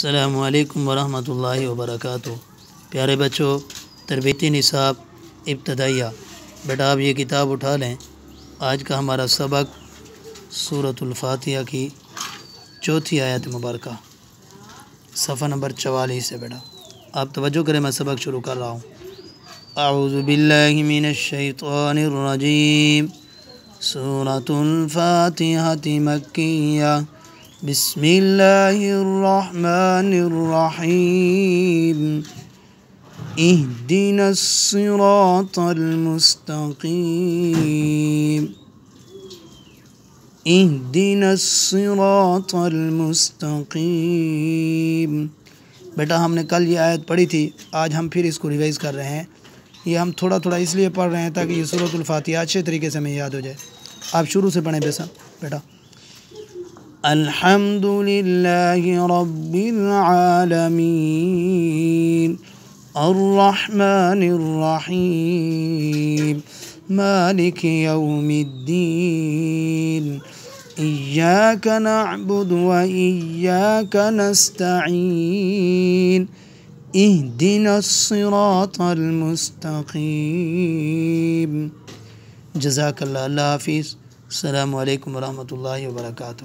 السلام علیکم ورحمۃ اللہ وبرکاتہ۔ پیارے بچوں، تربیتی نصاب ابتدائیہ، بیٹا آپ یہ کتاب اٹھا لیں۔ آج کا ہمارا سبق سورۃ الفاتحہ کی 4 آیت مبارکہ، صفحہ نمبر 44 ہے۔ بیٹا آپ توجہ کریں، میں سبق شروع کر رہا ہوں۔ اعوذ باللہ من الشیطان الرجیم، سورۃ الفاتحہ مکیہ، بسم اللہ الرحمن الرحیم، اہدنا الصراط المستقیم، اہدنا الصراط المستقیم۔ بیٹا ہم نے کل یہ آیت پڑھی تھی، آج ہم پھر اس کو ریوائز کر رہے ہیں۔ یہ ہم تھوڑا اس لیے پڑھ رہے ہیں تاکہ یہ سورۃ الفاتحہ اچھے طریقے سے ہمیں یاد ہو جائے۔ آپ شروع سے پڑھیں بیٹا۔ الحمد للہ رب العالمین، الرحمن الرحیم، مالک یوم الدین، ایاک نعبد و ایاک نستعین، اہدنا الصراط المستقیم۔ جزاک اللہ۔ اللہ حافظ۔ السلام علیکم ورحمۃ اللہ وبرکاتہ۔